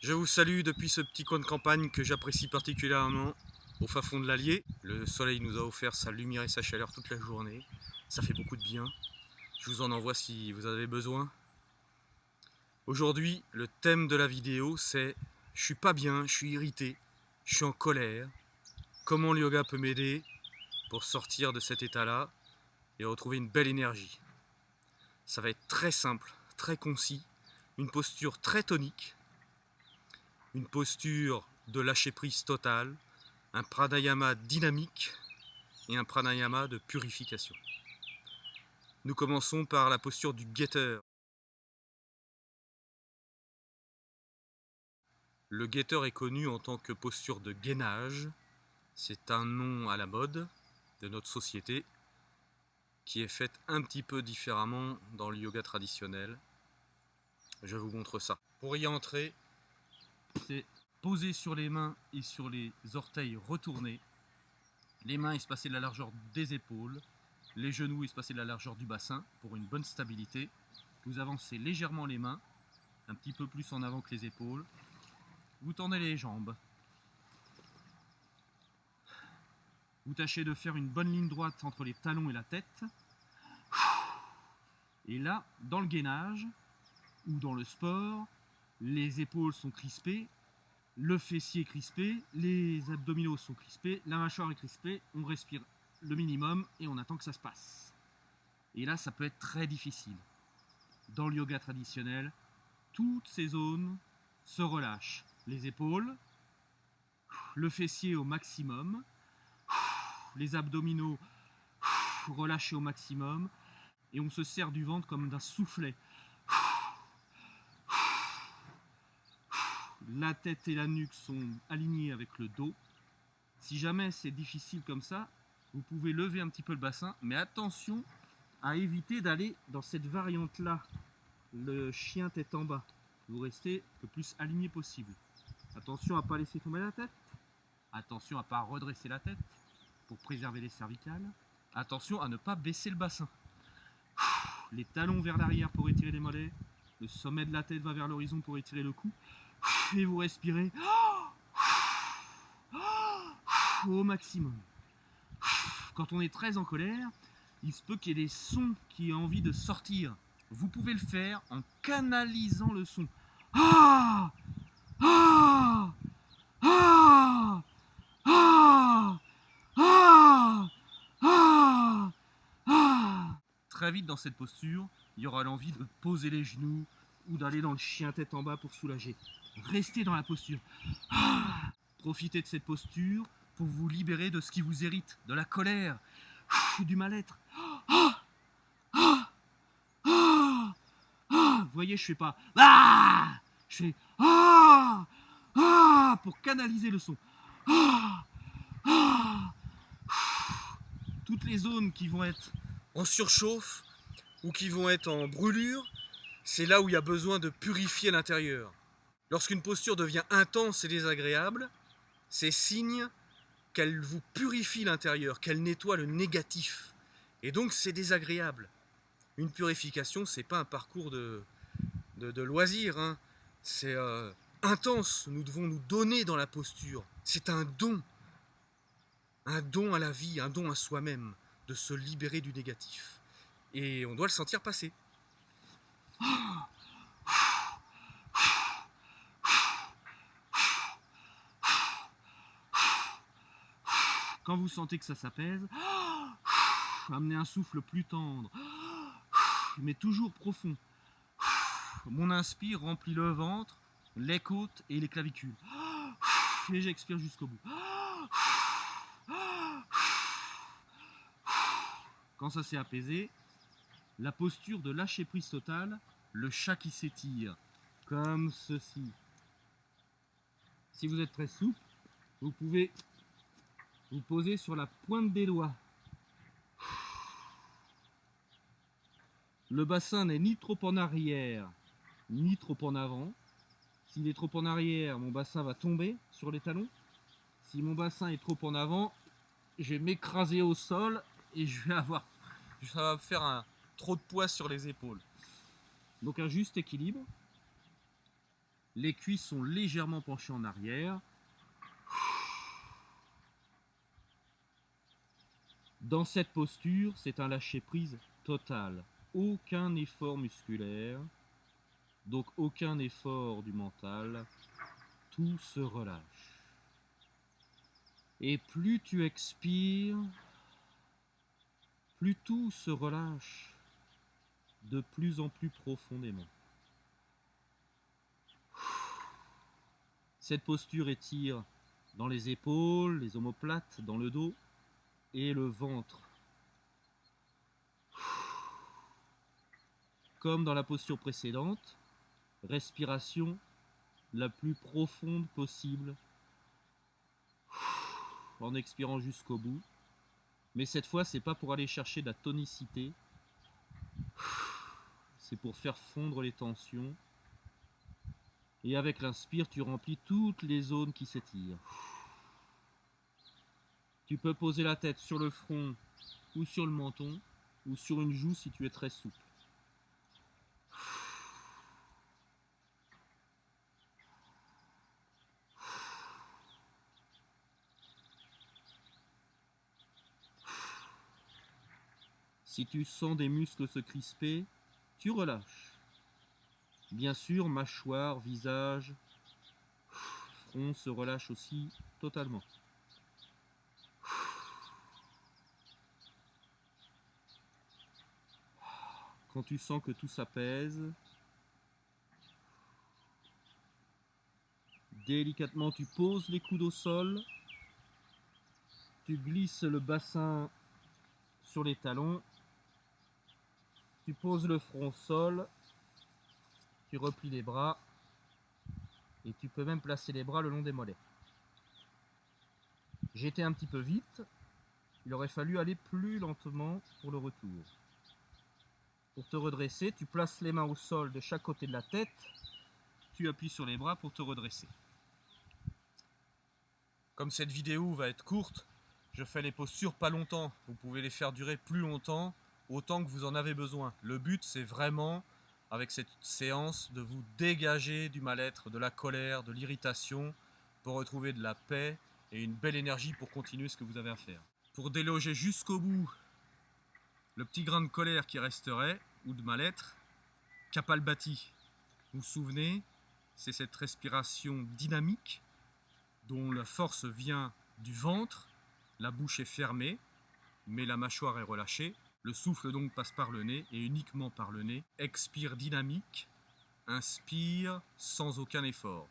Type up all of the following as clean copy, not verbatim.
Je vous salue depuis ce petit coin de campagne que j'apprécie particulièrement, au fin fond de l'Allier. Le soleil nous a offert sa lumière et sa chaleur toute la journée. Ça fait beaucoup de bien. Je vous en envoie si vous en avez besoin. Aujourd'hui, le thème de la vidéo, c'est « Je suis pas bien, je suis irrité, je suis en colère. Comment le yoga peut m'aider pour sortir de cet état-là et retrouver une belle énergie ?» Ça va être très simple, très concis, une posture très tonique, une posture de lâcher prise totale, un pranayama dynamique et un pranayama de purification. Nous commençons par la posture du guetteur. Le guetteur est connu en tant que posture de gainage. C'est un nom à la mode de notre société qui est faite un petit peu différemment dans le yoga traditionnel. Je vous montre ça. Pour y entrer, c'est poser sur les mains et sur les orteils retournés. Les mains espacées de la largeur des épaules, les genoux espacés de la largeur du bassin pour une bonne stabilité. Vous avancez légèrement les mains, un petit peu plus en avant que les épaules. Vous tendez les jambes. Vous tâchez de faire une bonne ligne droite entre les talons et la tête. Et là, dans le gainage ou dans le sport, les épaules sont crispées, le fessier est crispé, les abdominaux sont crispés, la mâchoire est crispée, on respire le minimum et on attend que ça se passe. Et là, ça peut être très difficile. Dans le yoga traditionnel, toutes ces zones se relâchent. Les épaules, le fessier au maximum, les abdominaux relâchés au maximum, et on se serre du ventre comme d'un soufflet. La tête et la nuque sont alignés avec le dos. Si jamais c'est difficile comme ça, vous pouvez lever un petit peu le bassin, mais attention à éviter d'aller dans cette variante-là, le chien tête en bas. Vous restez le plus aligné possible. Attention à ne pas laisser tomber la tête. Attention à ne pas redresser la tête pour préserver les cervicales. Attention à ne pas baisser le bassin. Les talons vers l'arrière pour étirer les mollets. Le sommet de la tête va vers l'horizon pour étirer le cou. Et vous respirez au maximum. Quand on est très en colère, il se peut qu'il y ait des sons qui aient envie de sortir. Vous pouvez le faire en canalisant le son. Ah ah ah ah ah ah ah. Très vite dans cette posture, il y aura l'envie de poser les genoux ou d'aller dans le chien tête en bas pour soulager. Restez dans la posture. Ah. Profitez de cette posture pour vous libérer de ce qui vous irrite, de la colère, du mal-être. Ah ah ah ah. Vous voyez, je fais pas ah, je fais ah ah pour canaliser le son. Ah ah. Toutes les zones qui vont être en surchauffe ou qui vont être en brûlure, c'est là où il y a besoin de purifier l'intérieur. Lorsqu'une posture devient intense et désagréable, c'est signe qu'elle vous purifie l'intérieur, qu'elle nettoie le négatif. Et donc c'est désagréable. Une purification, c'est pas un parcours de loisir, hein. C'est intense. Nous devons nous donner dans la posture. C'est un don à la vie, un don à soi-même, de se libérer du négatif. Et on doit le sentir passer. Quand vous sentez que ça s'apaise, amenez un souffle plus tendre, mais toujours profond. Mon inspire remplit le ventre, les côtes et les clavicules. Et j'expire jusqu'au bout. Quand ça s'est apaisé, la posture de lâcher prise totale, le chat qui s'étire, comme ceci. Si vous êtes très souple, vous pouvez vous poser sur la pointe des doigts. Le bassin n'est ni trop en arrière, ni trop en avant. S'il est trop en arrière, mon bassin va tomber sur les talons. Si mon bassin est trop en avant, je vais m'écraser au sol et ça va faire trop de poids sur les épaules. Donc un juste équilibre. Les cuisses sont légèrement penchées en arrière. Dans cette posture, c'est un lâcher-prise total. Aucun effort musculaire, donc aucun effort du mental. Tout se relâche. Et plus tu expires, plus tout se relâche de plus en plus profondément. Cette posture étire dans les épaules, les omoplates, dans le dos et le ventre. Comme dans la posture précédente, respiration la plus profonde possible en expirant jusqu'au bout. Mais cette fois, c'est pas pour aller chercher de la tonicité, c'est pour faire fondre les tensions. Et avec l'inspire, tu remplis toutes les zones qui s'étirent. Tu peux poser la tête sur le front ou sur le menton ou sur une joue si tu es très souple. Si tu sens des muscles se crisper, tu relâches. Bien sûr, mâchoire, visage, front se relâche aussi totalement. Quand tu sens que tout s'apaise, délicatement tu poses les coudes au sol, tu glisses le bassin sur les talons, tu poses le front au sol, tu replies les bras et tu peux même placer les bras le long des mollets. J'ai été un petit peu vite, il aurait fallu aller plus lentement pour le retour. Pour te redresser, tu places les mains au sol de chaque côté de la tête, tu appuies sur les bras pour te redresser. Comme cette vidéo va être courte, je fais les postures pas longtemps. Vous pouvez les faire durer plus longtemps, autant que vous en avez besoin. Le but, c'est vraiment, avec cette séance, de vous dégager du mal-être, de la colère, de l'irritation, pour retrouver de la paix et une belle énergie pour continuer ce que vous avez à faire. Pour déloger jusqu'au bout le petit grain de colère qui resterait, ou de mal-être, Kapalbhati. Vous vous souvenez, c'est cette respiration dynamique dont la force vient du ventre, la bouche est fermée, mais la mâchoire est relâchée. Le souffle donc passe par le nez et uniquement par le nez. Expire dynamique, inspire sans aucun effort.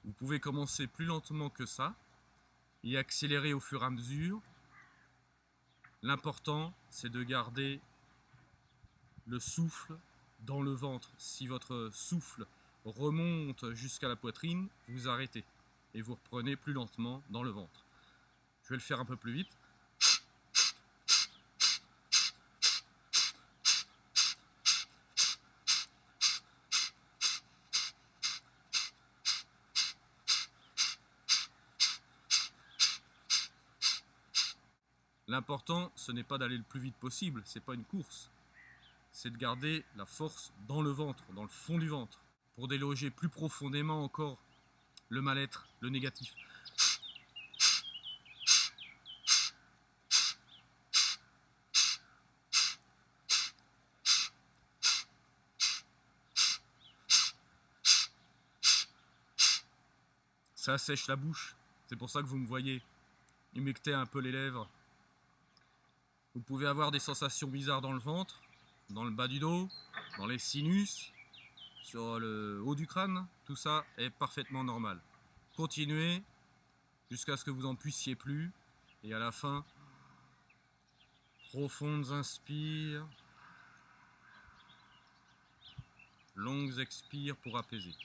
Vous pouvez commencer plus lentement que ça et accélérer au fur et à mesure. L'important, c'est de garder le souffle dans le ventre. Si votre souffle remonte jusqu'à la poitrine, vous arrêtez et vous reprenez plus lentement dans le ventre. Je vais le faire un peu plus vite. L'important, ce n'est pas d'aller le plus vite possible, c'est pas une course. C'est de garder la force dans le ventre, dans le fond du ventre, pour déloger plus profondément encore le mal-être, le négatif. Ça sèche la bouche, c'est pour ça que vous me voyez humecter un peu les lèvres. Vous pouvez avoir des sensations bizarres dans le ventre, dans le bas du dos, dans les sinus, sur le haut du crâne. Tout ça est parfaitement normal. Continuez jusqu'à ce que vous n'en puissiez plus. Et à la fin, profondes inspires, longues expires pour apaiser.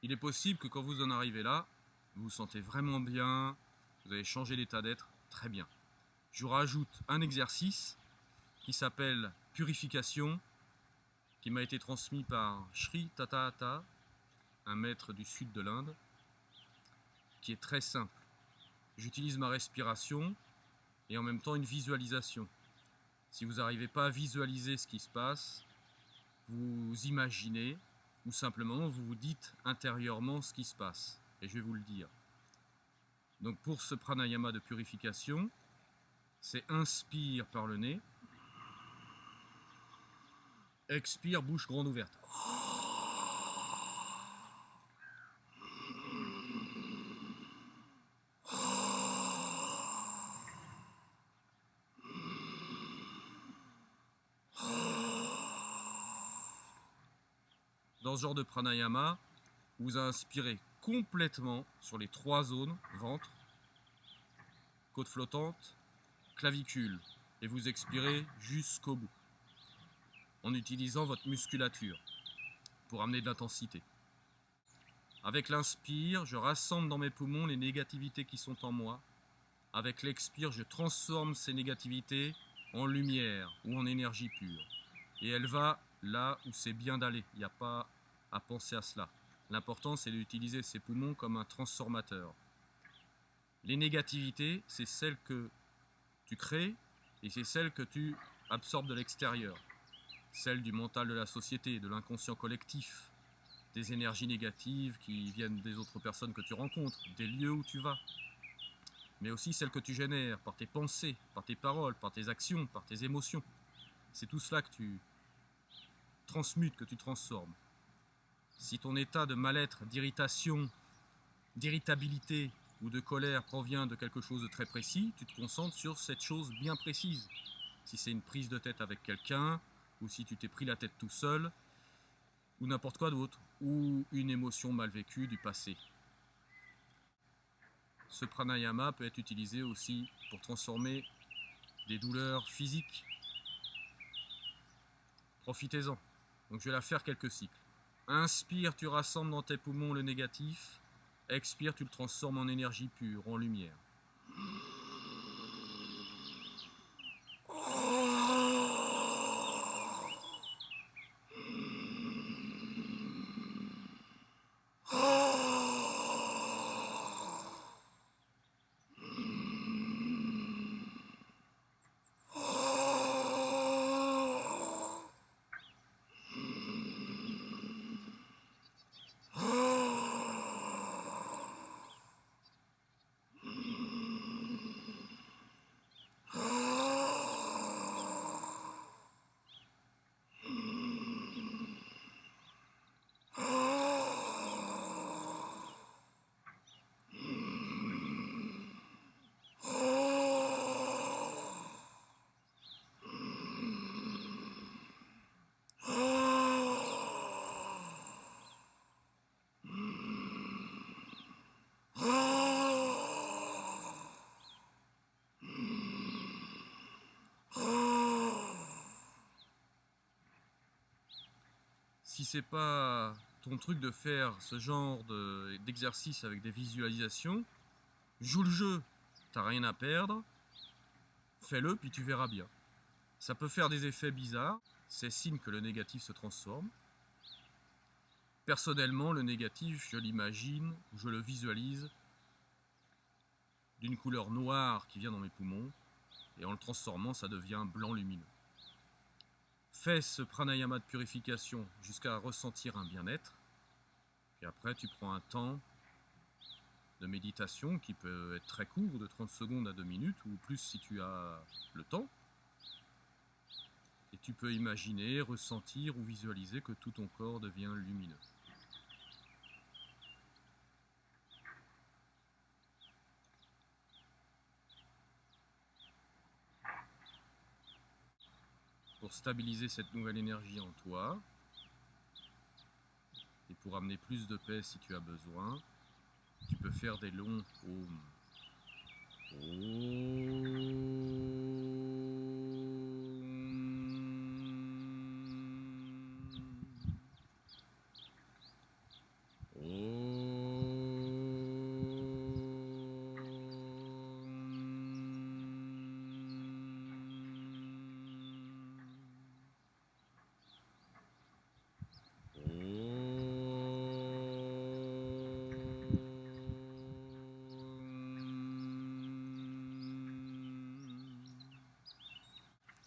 Il est possible que quand vous en arrivez là, vous vous sentez vraiment bien, vous avez changé d'état d'être, très bien. Je vous rajoute un exercice qui s'appelle purification, qui m'a été transmis par Sri Tatahata, un maître du sud de l'Inde, qui est très simple. J'utilise ma respiration et en même temps une visualisation. Si vous n'arrivez pas à visualiser ce qui se passe, vous imaginez ou simplement vous vous dites intérieurement ce qui se passe. Et je vais vous le dire. Donc pour ce pranayama de purification, c'est inspire par le nez, expire bouche grande ouverte. Dans ce genre de pranayama, vous inspirez complètement sur les 3 zones, ventre, côte flottante, clavicule, et vous expirez jusqu'au bout, en utilisant votre musculature pour amener de l'intensité. Avec l'inspire, je rassemble dans mes poumons les négativités qui sont en moi. Avec l'expire, je transforme ces négativités en lumière ou en énergie pure. Et elle va là où c'est bien d'aller. Il n'y a pas à penser à cela. L'important, c'est d'utiliser ces poumons comme un transformateur. Les négativités, c'est celles que tu crées et c'est celles que tu absorbes de l'extérieur. Celles du mental de la société, de l'inconscient collectif, des énergies négatives qui viennent des autres personnes que tu rencontres, des lieux où tu vas, mais aussi celles que tu génères par tes pensées, par tes paroles, par tes actions, par tes émotions. C'est tout cela que tu transmutes, que tu transformes. Si ton état de mal-être, d'irritation, d'irritabilité ou de colère provient de quelque chose de très précis, tu te concentres sur cette chose bien précise. Si c'est une prise de tête avec quelqu'un, ou si tu t'es pris la tête tout seul, ou n'importe quoi d'autre, ou une émotion mal vécue du passé. Ce pranayama peut être utilisé aussi pour transformer des douleurs physiques. Profitez-en. Donc je vais la faire quelques cycles. Inspire, tu rassembles dans tes poumons le négatif. Expire, tu le transformes en énergie pure, en lumière. Si c'est pas ton truc de faire ce genre d'exercice avec des visualisations, joue le jeu, t'as rien à perdre, fais-le puis tu verras bien. Ça peut faire des effets bizarres, c'est signe que le négatif se transforme. Personnellement, le négatif, je l'imagine, je le visualise d'une couleur noire qui vient dans mes poumons, et en le transformant, ça devient blanc lumineux. Fais ce pranayama de purification jusqu'à ressentir un bien-être, puis après tu prends un temps de méditation qui peut être très court, de 30 secondes à 2 minutes, ou plus si tu as le temps. Et tu peux imaginer, ressentir ou visualiser que tout ton corps devient lumineux. Pour stabiliser cette nouvelle énergie en toi, et pour amener plus de paix si tu as besoin, tu peux faire des longs Om. Om.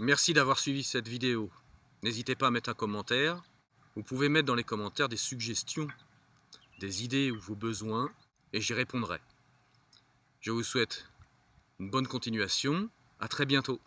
Merci d'avoir suivi cette vidéo. N'hésitez pas à mettre un commentaire. Vous pouvez mettre dans les commentaires des suggestions, des idées ou vos besoins, et j'y répondrai. Je vous souhaite une bonne continuation. À très bientôt.